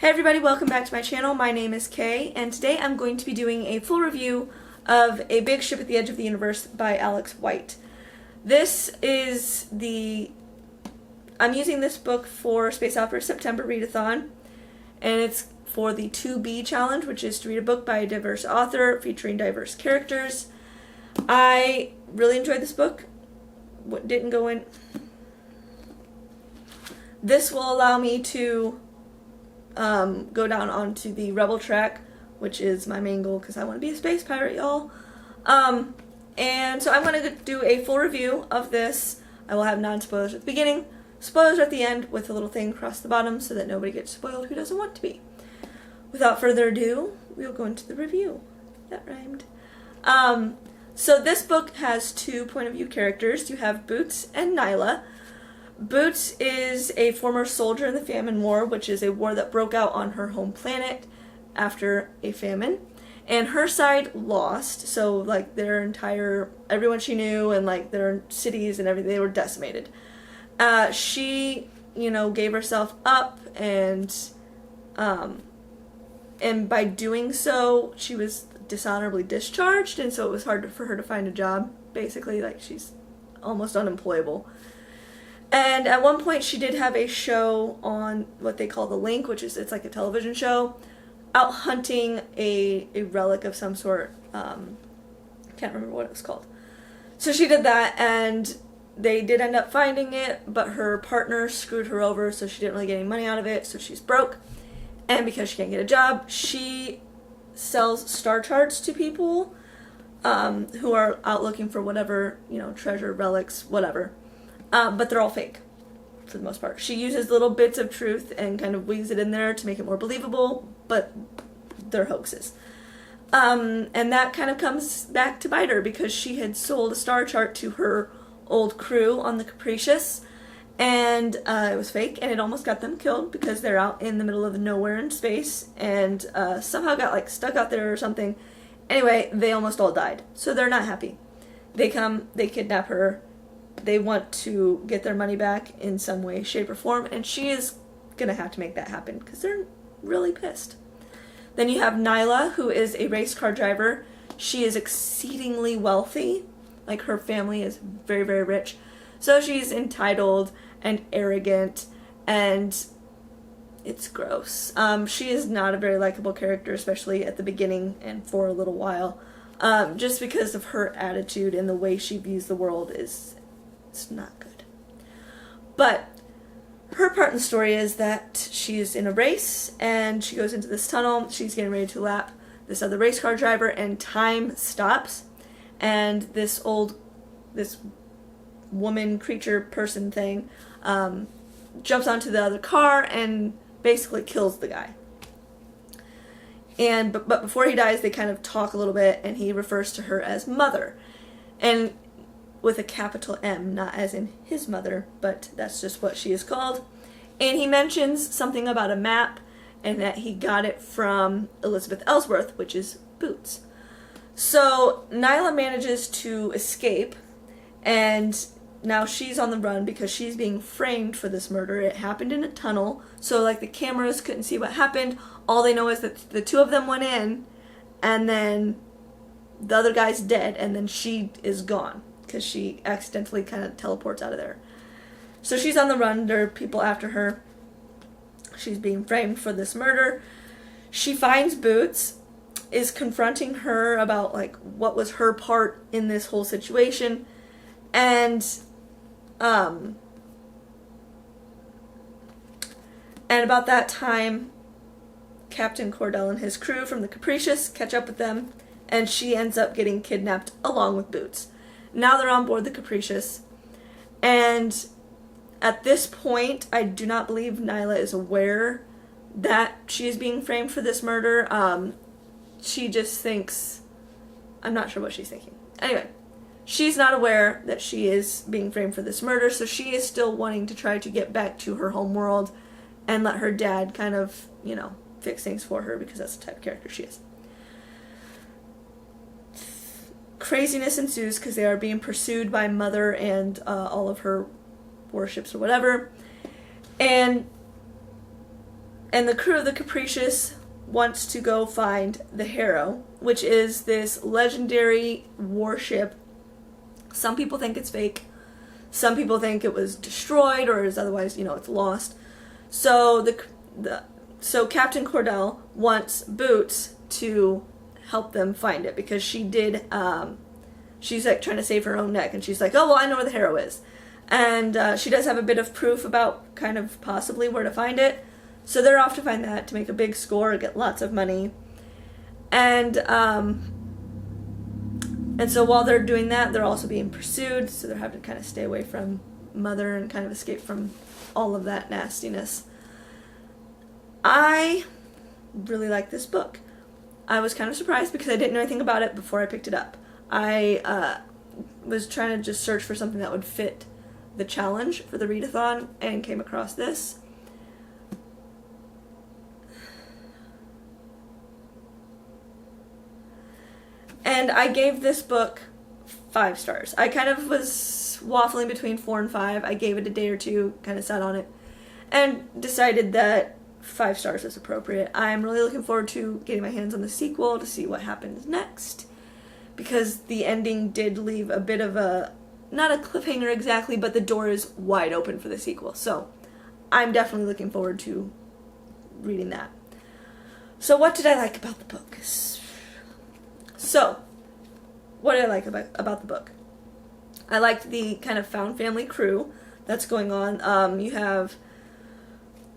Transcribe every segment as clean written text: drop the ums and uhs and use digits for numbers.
Hey everybody, welcome back to my channel. My name is Kay, and today I'm going to be doing a full review of A Big Ship at the Edge of the Universe by Alex White. I'm using this book for Space Opera September Readathon, and it's for the 2B challenge, which is to read a book by a diverse author featuring diverse characters. I really enjoyed this book. What didn't go in. This will allow me to go down onto the Rebel track, which is my main goal because I want to be a space pirate, y'all. And so I'm going to do a full review of this. I will have non-spoilers at the beginning, spoilers at the end, with a little thing across the bottom so that nobody gets spoiled who doesn't want to be. Without further ado, we'll go into the review. That rhymed. So this book has two point-of-view characters. You have Boots and Nyla. Boots is a former soldier in the Famine War, which is a war that broke out on her home planet after a famine. And her side lost, so like everyone she knew and like their cities and everything, they were decimated. She, gave herself up, and by doing so, she was dishonorably discharged, and so it was hard for her to find a job, basically, like she's almost unemployable. And at one point she did have a show on what they call The Link, it's like a television show, out hunting a relic of some sort. Can't remember what it was called. So she did that, and they did end up finding it, but her partner screwed her over, so she didn't really get any money out of it, so she's broke. And because she can't get a job, she sells star charts to people who are out looking for whatever, treasure, relics, whatever. But they're all fake, for the most part. She uses little bits of truth and kind of weaves it in there to make it more believable, but they're hoaxes. And that kind of comes back to bite her, because she had sold a star chart to her old crew on the Capricious, and it was fake, and it almost got them killed because they're out in the middle of nowhere in space, and somehow got stuck out there or something. Anyway, they almost all died, so they're not happy. They kidnap her. They want to get their money back in some way, shape, or form, and she is going to have to make that happen because they're really pissed. Then you have Nyla, who is a race car driver. She is exceedingly wealthy. Like, her family is very, very rich. So she's entitled and arrogant, and it's gross. She is not a very likable character, especially at the beginning and for a little while. Just because of her attitude and the way she views the world it's not good. But her part in the story is that she's in a race, and she goes into this tunnel. She's getting ready to lap this other race car driver, and time stops, and this woman, creature, person thing jumps onto the other car and basically kills the guy. But before he dies, they kind of talk a little bit, and he refers to her as Mother, and with a capital M, not as in his mother, but that's just what she is called. And he mentions something about a map, and that he got it from Elizabeth Ellsworth, which is Boots. So Nyla manages to escape, and now she's on the run because she's being framed for this murder. It happened in a tunnel, so the cameras couldn't see what happened. All they know is that the two of them went in, and then the other guy's dead, and then she is gone because she accidentally kind of teleports out of there. So she's on the run. There are people after her. She's being framed for this murder. She finds Boots, is confronting her about what was her part in this whole situation, and about that time, Captain Cordell and his crew from the Capricious catch up with them, and she ends up getting kidnapped along with Boots. Now they're on board the Capricious, and at this point, I do not believe Nyla is aware that she is being framed for this murder. She just thinks, I'm not sure what she's thinking. Anyway, she's not aware that she is being framed for this murder, so she is still wanting to try to get back to her home world and let her dad kind of, fix things for her, because that's the type of character she is. Craziness ensues because they are being pursued by Mother and all of her warships or whatever, and And the crew of the Capricious wants to go find the Harrow, which is this legendary warship. Some people think it's fake. Some people think it was destroyed or is otherwise, it's lost. So so Captain Cordell wants Boots to help them find it because she did. She's like trying to save her own neck, and she's like, "Oh well, I know where the Harrow is," and she does have a bit of proof about kind of possibly where to find it. So they're off to find that to make a big score, get lots of money, and so while they're doing that, they're also being pursued. So they're having to kind of stay away from Mother and kind of escape from all of that nastiness. I really like this book. I was kind of surprised because I didn't know anything about it before I picked it up. I was trying to just search for something that would fit the challenge for the readathon and came across this. And I gave this book 5 stars. I kind of was waffling between 4 and 5. I gave it a day or two, kind of sat on it, and decided that 5 stars is appropriate. I'm really looking forward to getting my hands on the sequel to see what happens next, because the ending did leave a bit of a, not a cliffhanger exactly, but the door is wide open for the sequel. So I'm definitely looking forward to reading that. So what did I like about the book? So, what did I like about the book? I liked the kind of found family crew that's going on. You have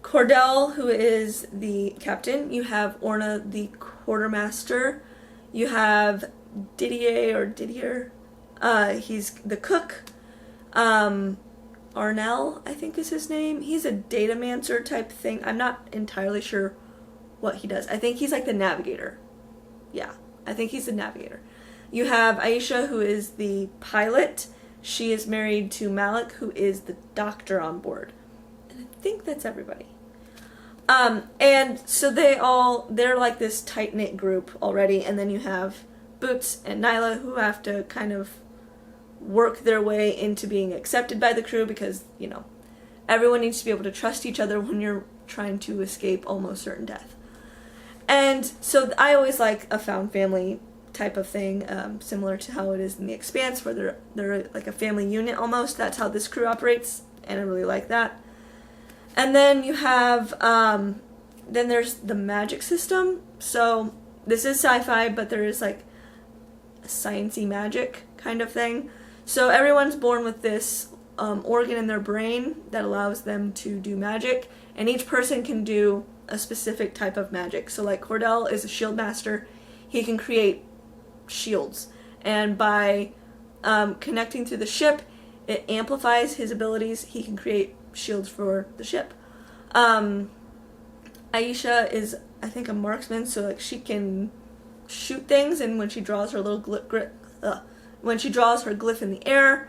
Cordell, who is the captain. You have Orna, the quartermaster. You have Didier. He's the cook. Arnell, I think is his name. He's a datamancer type thing. I'm not entirely sure what he does. I think he's like the navigator. Yeah. I think he's the navigator. You have Aisha, who is the pilot. She is married to Malik, who is the doctor on board. And I think that's everybody. And so they're like this tight-knit group already. And then you have Boots and Nyla, who have to kind of work their way into being accepted by the crew because, everyone needs to be able to trust each other when you're trying to escape almost certain death. And so I always like a found family type of thing, similar to how it is in The Expanse, where they're like a family unit almost. That's how this crew operates, and I really like that. And then you have, then there's the magic system. So this is sci-fi, but there is like a science-y magic kind of thing. So everyone's born with this organ in their brain that allows them to do magic, and each person can do a specific type of magic. So like Cordell is a shield master. He can create shields, and by connecting to the ship, it amplifies his abilities. He can create shields for the ship. Aisha is, I think, a marksman, so like she can shoot things, and when she draws her little when she draws her glyph in the air,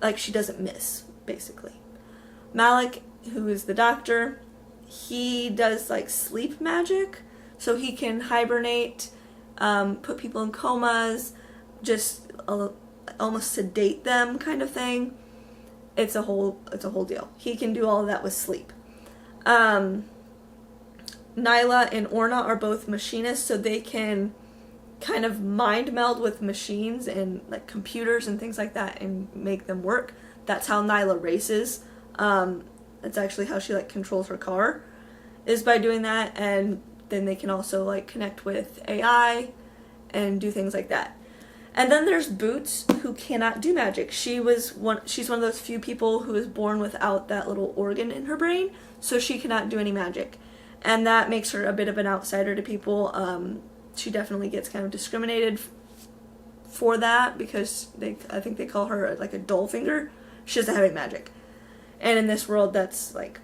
like she doesn't miss, basically. Malik, who is the doctor, he does like sleep magic, so he can hibernate, put people in comas, just almost sedate them, kind of thing. It's a whole deal. He can do all of that with sleep. Nyla and Orna are both machinists, so they can kind of mind meld with machines and like computers and things like that and make them work. That's how Nyla races. That's actually how she like controls her car, is by doing that. And then they can also like connect with AI and do things like that. And then there's Boots, who cannot do magic. She's one of those few people who is born without that little organ in her brain, so she cannot do any magic. And that makes her a bit of an outsider to people. She definitely gets kind of discriminated for that because I think they call her like a dull finger. She doesn't have any magic. And in this world, that's like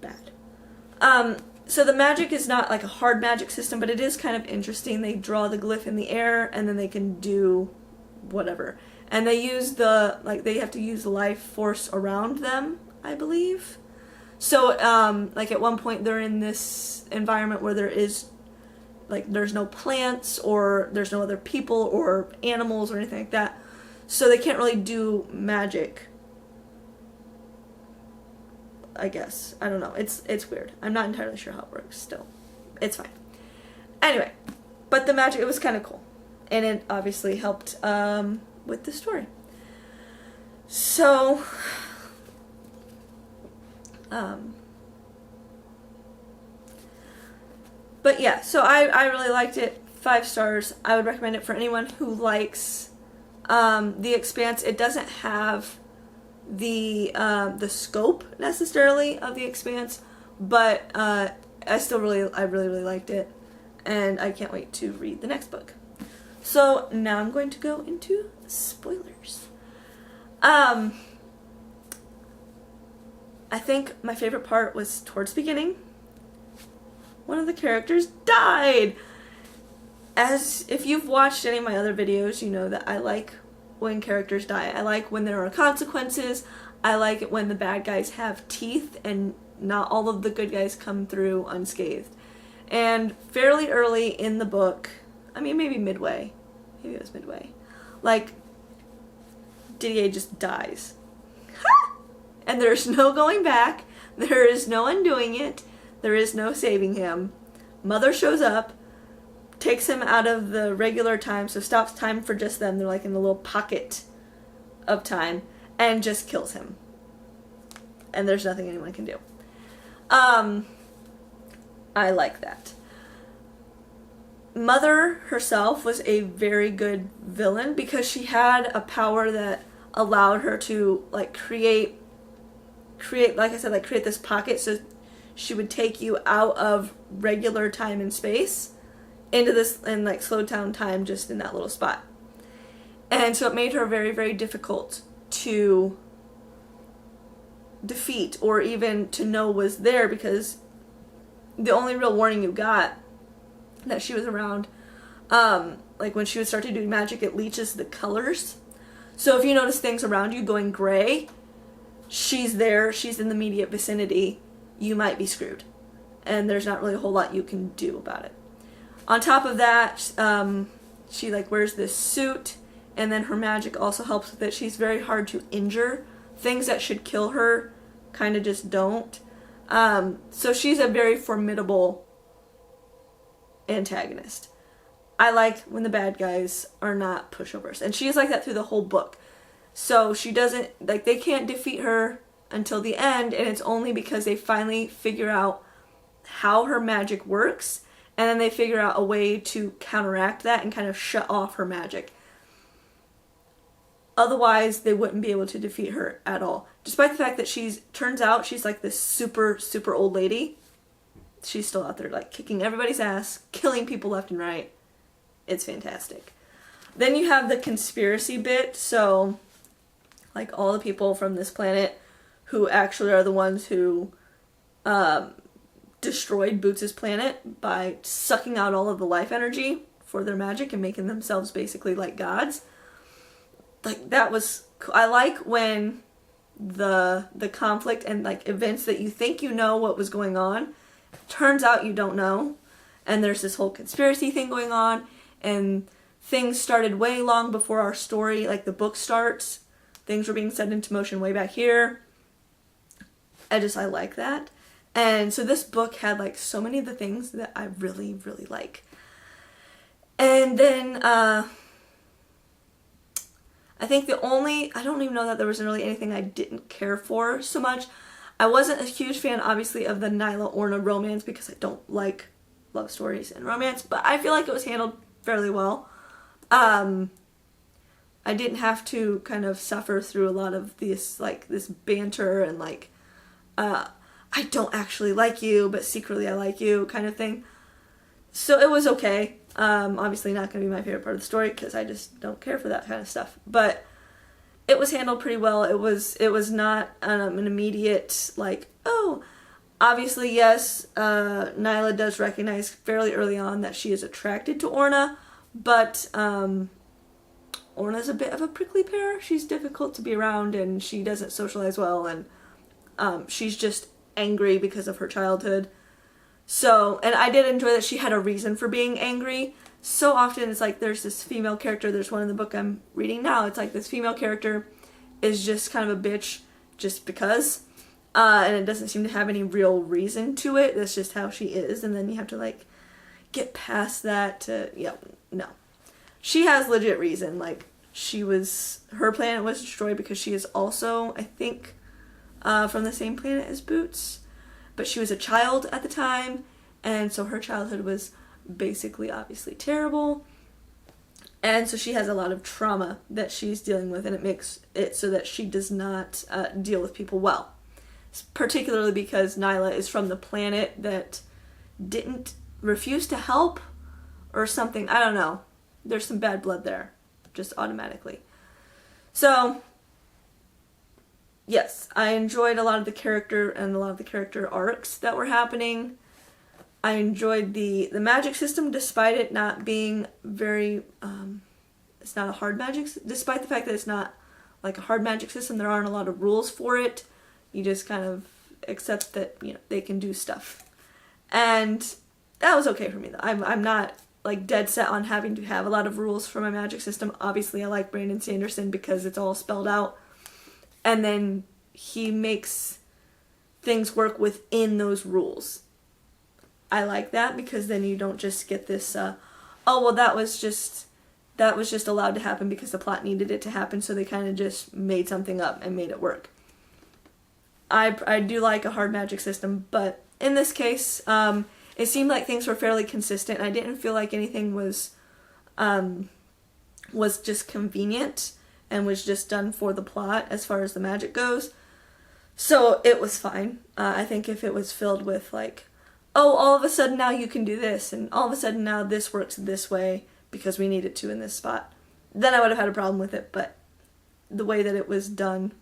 bad. So the magic is not like a hard magic system, but it is kind of interesting. They draw the glyph in the air, and then they can do whatever. And they use they have to use life force around them, I believe. So, like at one point they're in this environment where there's no plants, or there's no other people or animals or anything like that. So they can't really do magic I guess. I don't know. It's weird. I'm not entirely sure how it works still. It's fine. Anyway, but the magic, it was kind of cool. And it obviously helped with the story. So, but yeah, so I really liked it. 5 stars. I would recommend it for anyone who likes The Expanse. It doesn't have the scope necessarily of The Expanse, but I really liked it, and I can't wait to read the next book. So now I'm going to go into spoilers. I think my favorite part was towards the beginning. One of the characters died. As if you've watched any of my other videos, you know that I like when characters die. I like when there are consequences. I like it when the bad guys have teeth and not all of the good guys come through unscathed. And fairly early in the book, I mean maybe midway, maybe it was midway, like Didier just dies. And there's no going back, there is no undoing it, there is no saving him. Mother shows up, takes him out of the regular time, so stops time for just them, they're like in a little pocket of time, and just kills him. And there's nothing anyone can do. I like that. Mother herself was a very good villain because she had a power that allowed her to like create, like I said, like create this pocket, so she would take you out of regular time and space into this, and like slow down time just in that little spot. And so it made her very, very difficult to defeat or even to know was there, because the only real warning you got that she was around, like when she would start to do magic, it leaches the colors. So if you notice things around you going gray, she's there, she's in the immediate vicinity, you might be screwed. And there's not really a whole lot you can do about it. On top of that, she like wears this suit, and then her magic also helps with it. She's very hard to injure. Things that should kill her kind of just don't. So she's a very formidable antagonist. I like when the bad guys are not pushovers, and she's like that through the whole book. So she doesn't, like, they can't defeat her until the end, and it's only because they finally figure out how her magic works, and then they figure out a way to counteract that and kind of shut off her magic. Otherwise, they wouldn't be able to defeat her at all. Despite the fact that turns out she's like this super, super old lady, she's still out there like kicking everybody's ass, killing people left and right. It's fantastic. Then you have the conspiracy bit, so like all the people from this planet who actually are the ones who destroyed Boots' planet by sucking out all of the life energy for their magic and making themselves basically like gods. Like, that was, I like when the conflict and like events that you think you know what was going on, turns out you don't know, and there's this whole conspiracy thing going on, and things started way long before our story, like the book starts. Things were being set into motion way back here. I like that. And so this book had like so many of the things that I really, really like. And then, I think I don't even know that there was really anything I didn't care for so much. I wasn't a huge fan, obviously, of the Nyla Orna romance because I don't like love stories and romance, but I feel like it was handled fairly well. I didn't have to kind of suffer through a lot of this banter and like, I don't actually like you, but secretly I like you kind of thing. So it was okay. Obviously not going to be my favorite part of the story because I just don't care for that kind of stuff. But it was handled pretty well. It was not an immediate like, oh, obviously yes, Nyla does recognize fairly early on that she is attracted to Orna, but Orna's a bit of a prickly pear. She's difficult to be around and she doesn't socialize well, and she's just angry because of her childhood. So, and I did enjoy that she had a reason for being angry. So often it's like there's this female character, there's one in the book I'm reading now, it's like this female character is just kind of a bitch just because. and it doesn't seem to have any real reason to it. That's just how she is, and then you have to like get past that to, yeah, no. She has legit reason. Like, her planet was destroyed because she is also, I think, from the same planet as Boots, but she was a child at the time, and so her childhood was basically obviously terrible, and so she has a lot of trauma that she's dealing with, and it makes it so that she does not deal with people well, particularly because Nyla is from the planet that didn't refuse to help or something. I don't know. There's some bad blood there, just automatically. So, yes, I enjoyed a lot of the character and a lot of the character arcs that were happening. I enjoyed the magic system, despite it not being very, it's not a hard magic, despite the fact that it's not like a hard magic system, there aren't a lot of rules for it. You just kind of accept that, you know, they can do stuff. And that was okay for me, though. I'm not like dead set on having to have a lot of rules for my magic system. Obviously, I like Brandon Sanderson because it's all spelled out. And then he makes things work within those rules. I like that because then you don't just get this, oh, well, that was just allowed to happen because the plot needed it to happen, so they kind of just made something up and made it work. I do like a hard magic system, but in this case, it seemed like things were fairly consistent. I didn't feel like anything was just convenient and was just done for the plot as far as the magic goes. So it was fine. I think if it was filled with like, oh, all of a sudden now you can do this, and all of a sudden now this works this way because we need it to in this spot, then I would have had a problem with it. But the way that it was done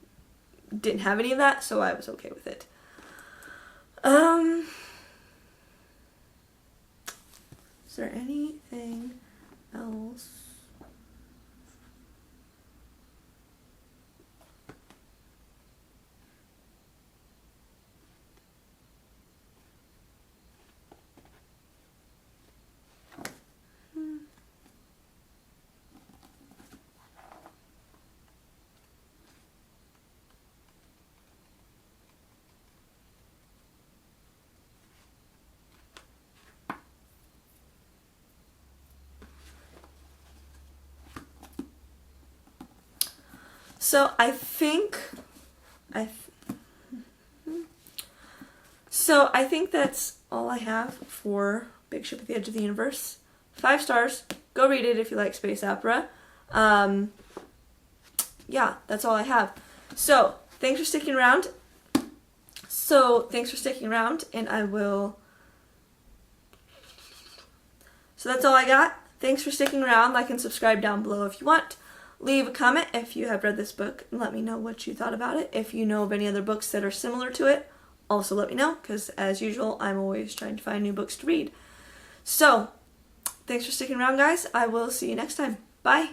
didn't have any of that, so I was okay with it. Is there anything else? So I think that's all I have for Big Ship at the Edge of the Universe. 5 stars. Go read it if you like space opera. Yeah, that's all I have. So thanks for sticking around. And I will. So that's all I got. Thanks for sticking around. Like and subscribe down below if you want. Leave a comment if you have read this book and let me know what you thought about it. If you know of any other books that are similar to it, also let me know, because as usual, I'm always trying to find new books to read. So, thanks for sticking around, guys. I will see you next time. Bye!